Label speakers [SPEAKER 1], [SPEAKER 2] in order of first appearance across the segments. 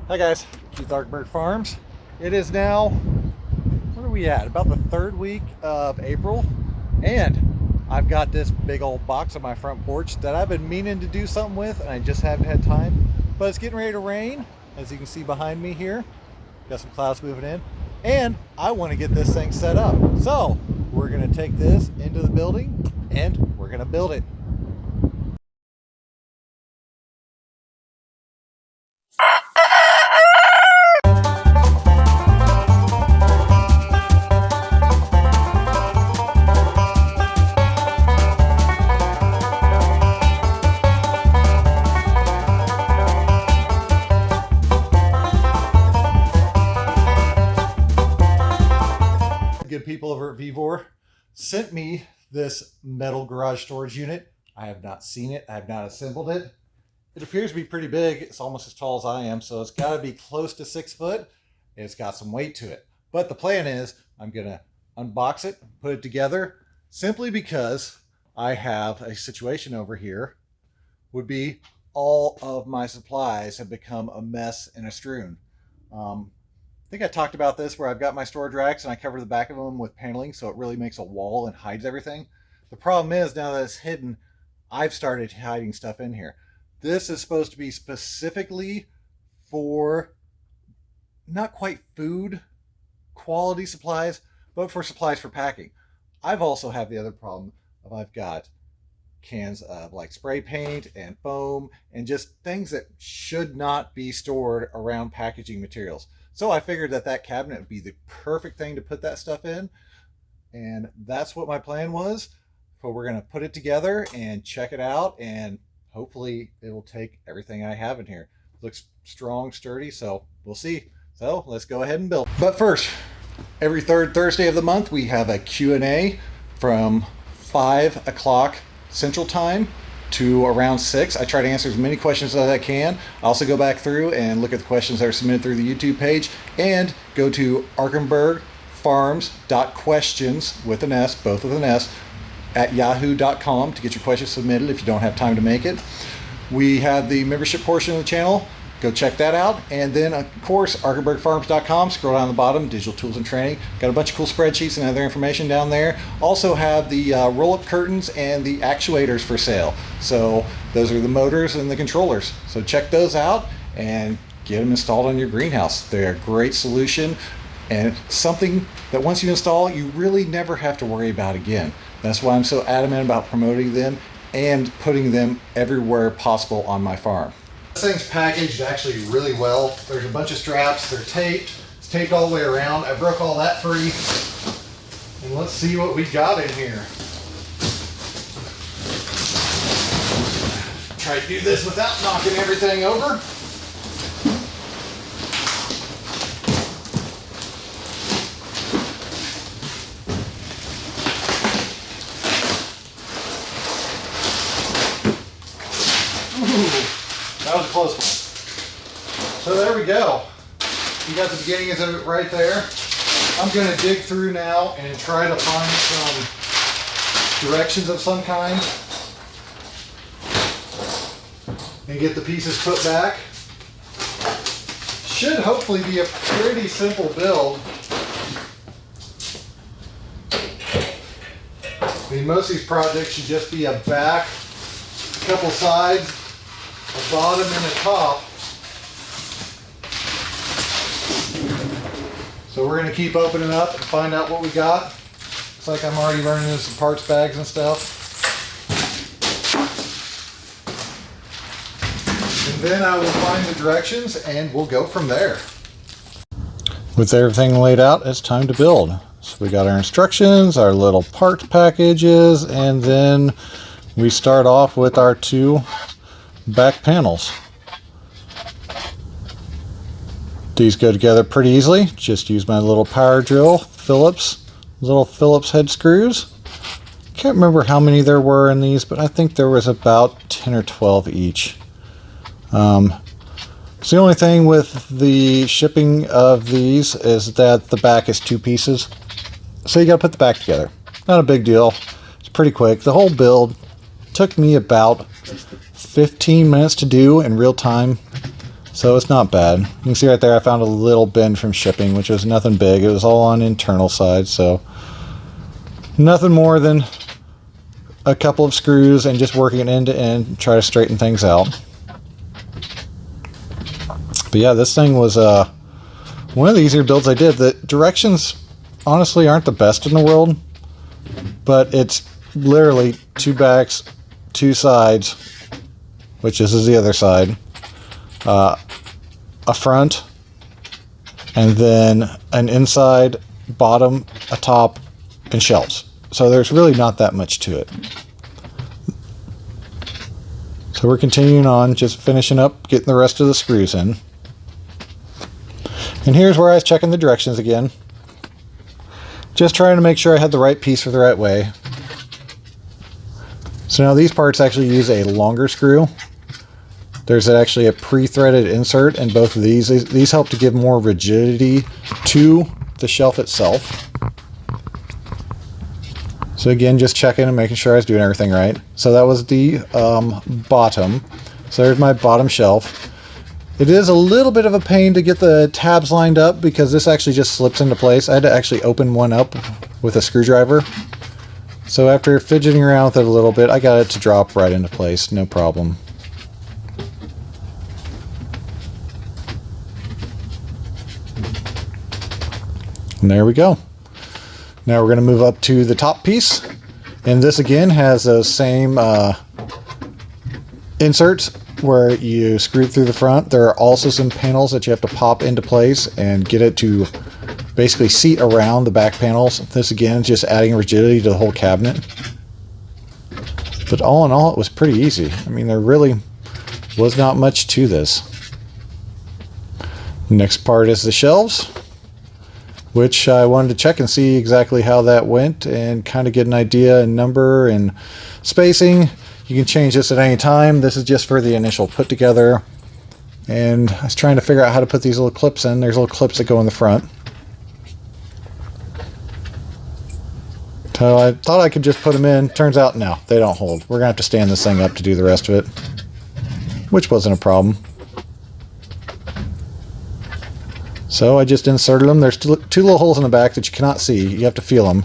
[SPEAKER 1] Hi guys, Keith Arkenberg Farms. It is now, where are we at? About the third week of April, and I've got this big old box on my front porch that I've been meaning to do something with, and I just haven't had time. But it's getting ready to rain, as you can see behind me here. Got some clouds moving in, and I want to get this thing set up. So we're going to take this into the building, and we're going to build it. Good people over at Vevor sent me this metal garage storage unit. I have not seen it. I have not assembled it. It appears to be pretty big. It's almost as tall as I am, so it's got to be close to 6 foot. It's got some weight to it. But the plan is I'm going to unbox it, put it together, simply because I have a situation over here. Would be all of my supplies have become a mess and a strewn. I think I talked about this where I've got my storage racks and I cover the back of them with paneling so it really makes a wall and hides everything. The problem is now that it's hidden, I've started hiding stuff in here. This is supposed to be specifically for not quite food quality supplies, but for supplies for packing. I've also have the other problem of I've got cans of like spray paint and foam and just things that should not be stored around packaging materials. So I figured that cabinet would be the perfect thing to put that stuff in. And that's what my plan was. So we're going to put it together and check it out. And hopefully it'll take everything I have in here. Looks strong, sturdy, so we'll see. So let's go ahead and build. But first, every third Thursday of the month, we have a Q&A from 5 o'clock Central Time to around 6. I try to answer as many questions as I can. I also go back through and look at the questions that are submitted through the YouTube page and go to arkenbergfarms.questions with an S, both with an S, at yahoo.com to get your questions submitted if you don't have time to make it. We have the membership portion of the channel. Go check that out. And then, of course, arkenbergfarms.com. Scroll down the bottom, digital tools and training. Got a bunch of cool spreadsheets and other information down there. Also have the roll-up curtains and the actuators for sale. So those are the motors and the controllers. So check those out and get them installed on your greenhouse. They're a great solution and something that once you install, you really never have to worry about again. That's why I'm so adamant about promoting them and putting them everywhere possible on my farm. This thing's packaged actually really well. There's a bunch of straps, they're taped. It's taped all the way around. I broke all that free. And let's see what we got in here. Try to do this without knocking everything over. That was a close one. So there we go. You got the beginnings of it right there. I'm going to dig through now and try to find some directions of some kind and get the pieces put back. Should hopefully be a pretty simple build. I mean, most of these projects should just be a back, a couple sides, a bottom and a top. So we're going to keep opening up and find out what we got. Looks like I'm already running into some parts bags and stuff. And then I will find the directions and we'll go from there. With everything laid out, it's time to build. So we got our instructions, our little part packages, and then we start off with our 2 back panels. These go together pretty easily. Just use my little power drill, little Phillips head screws. Can't remember how many there were in these, but I think there was about 10 or 12 each. So the only thing with the shipping of these is that the back is 2 pieces. So you got to put the back together. Not a big deal. It's pretty quick. The whole build took me about 15 minutes to do in real time. So it's not bad. You can see right there I found a little bend from shipping, which was nothing big. It was all on internal side, so nothing more than a couple of screws and just working it end to end, try to straighten things out. But yeah, this thing was one of the easier builds I did. The directions honestly aren't the best in the world, but it's literally 2 backs, 2 sides, which this is the other side, a front, and then an inside, bottom, a top, and shelves. So there's really not that much to it. So we're continuing on, just finishing up, getting the rest of the screws in. And here's where I was checking the directions again. Just trying to make sure I had the right piece for the right way. So now these parts actually use a longer screw. There's actually a pre-threaded insert in both of these. These help to give more rigidity to the shelf itself. So again, just checking and making sure I was doing everything right. So that was the bottom. So there's my bottom shelf. It is a little bit of a pain to get the tabs lined up because this actually just slips into place. I had to actually open one up with a screwdriver. So after fidgeting around with it a little bit, I got it to drop right into place, no problem. And there we go. Now we're going to move up to the top piece. And this again has those same inserts where you screw through the front. There are also some panels that you have to pop into place and get it to basically seat around the back panels. This again is just adding rigidity to the whole cabinet. But all in all, it was pretty easy. I mean, there really was not much to this. Next part is the shelves, which I wanted to check and see exactly how that went and kind of get an idea and number and spacing. You can change this at any time. This is just for the initial put together. And I was trying to figure out how to put these little clips in. There's little clips that go in the front. So I thought I could just put them in. Turns out, no, they don't hold. We're going to have to stand this thing up to do the rest of it, which wasn't a problem. So I just inserted them. There's 2 little holes in the back that you cannot see. You have to feel them.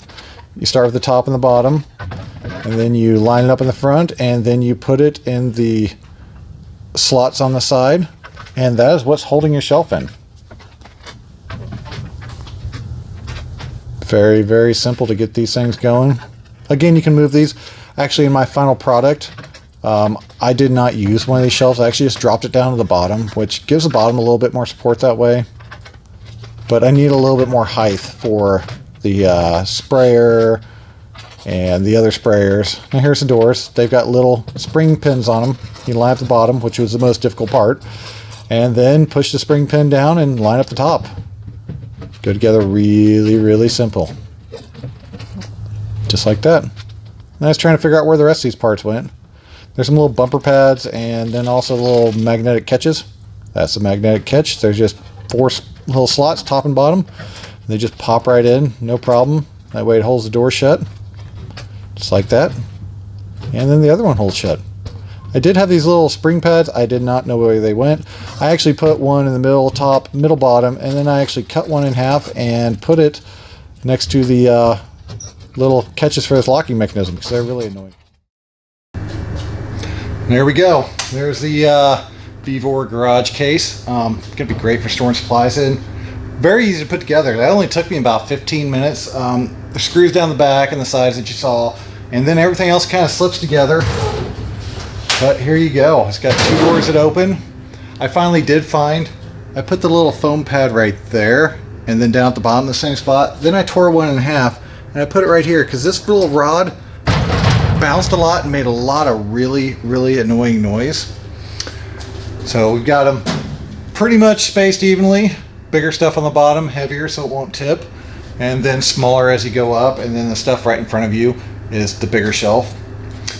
[SPEAKER 1] You start with the top and the bottom, and then you line it up in the front, and then you put it in the slots on the side, and that is what's holding your shelf in. Very, very simple to get these things going. Again, you can move these. Actually, in my final product, I did not use one of these shelves. I actually just dropped it down to the bottom, which gives the bottom a little bit more support that way. But I need a little bit more height for the sprayer and the other sprayers. And here's the doors. They've got little spring pins on them. You line up the bottom, which was the most difficult part, and then push the spring pin down and line up the top. Go together really, really simple. Just like that. And I was trying to figure out where the rest of these parts went. There's some little bumper pads and then also little magnetic catches. That's the magnetic catch. There's just 4 little slots, top and bottom. They just pop right in, no problem. That way it holds the door shut, just like that. And then the other one holds shut. I did have these little spring pads. I did not know where they went. I actually put one in the middle top, middle bottom, and then I actually cut one in half and put it next to the little catches for this locking mechanism because they're really annoying. There we go. There's the Vevor garage case. Gonna be great for storing supplies in. Very easy to put together. That only took me about 15 minutes. The screws down the back and the sides that you saw, and then everything else kind of slips together. But here you go. It's got 2 doors that open. I finally did find, I put the little foam pad right there, and then down at the bottom, the same spot. Then I tore one in half, and I put it right here, because this little rod bounced a lot and made a lot of really, really annoying noise. So we've got them pretty much spaced evenly. Bigger stuff on the bottom, heavier so it won't tip, and then smaller as you go up, and then the stuff right in front of you is the bigger shelf.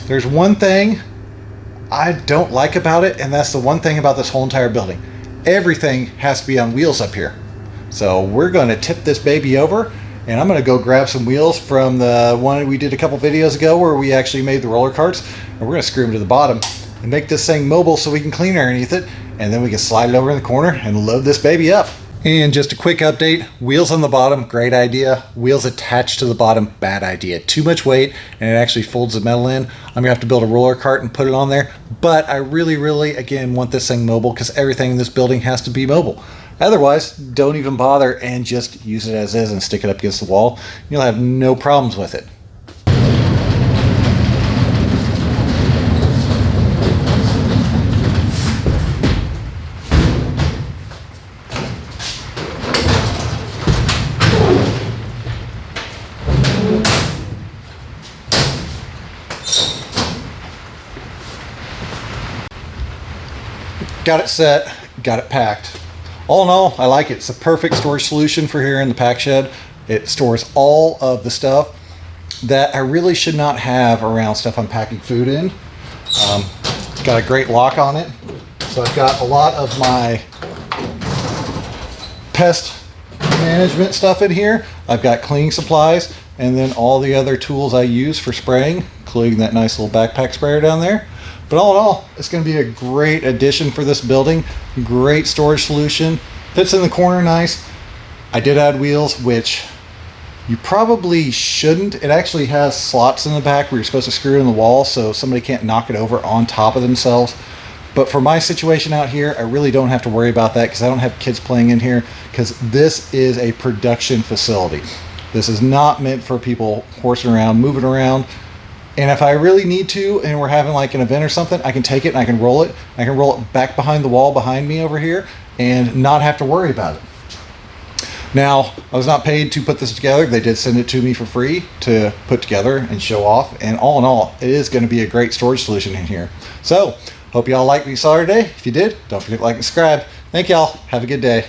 [SPEAKER 1] There's one thing I don't like about it, and that's the one thing about this whole entire building. Everything has to be on wheels up here. So we're going to tip this baby over, and I'm going to go grab some wheels from the one we did a couple videos ago where we actually made the roller carts, and we're going to screw them to the bottom. and make this thing mobile so we can clean underneath it, and then we can slide it over in the corner and load this baby up. And just a quick update, wheels on the bottom, great idea. Wheels attached to the bottom, bad idea. Too much weight, and it actually folds the metal in. I'm gonna have to build a roller cart and put it on there, but I really, again, want this thing mobile because everything in this building has to be mobile. Otherwise, don't even bother and just use it as is and stick it up against the wall. You'll have no problems with it. Got it set, got it packed. All in all, I like it. It's a perfect storage solution for here in the pack shed. It stores all of the stuff that I really should not have around stuff I'm packing food in. Got a great lock on it. So I've got a lot of my pest management stuff in here. I've got cleaning supplies and then all the other tools I use for spraying, including that nice little backpack sprayer down there. But all in all, it's going to be a great addition for this building. Great storage solution. Fits in the corner nice. I did add wheels, which you probably shouldn't. It actually has slots in the back where you're supposed to screw in the wall so somebody can't knock it over on top of themselves. But for my situation out here, I really don't have to worry about that because I don't have kids playing in here, because this is a production facility. This is not meant for people horsing around, moving around. And if I really need to, and we're having like an event or something, I can take it and I can roll it. I can roll it back behind the wall behind me over here and not have to worry about it. Now, I was not paid to put this together. They did send it to me for free to put together and show off. And all in all, it is going to be a great storage solution in here. So, hope y'all liked what you saw today. If you did, don't forget to like and subscribe. Thank y'all. Have a good day.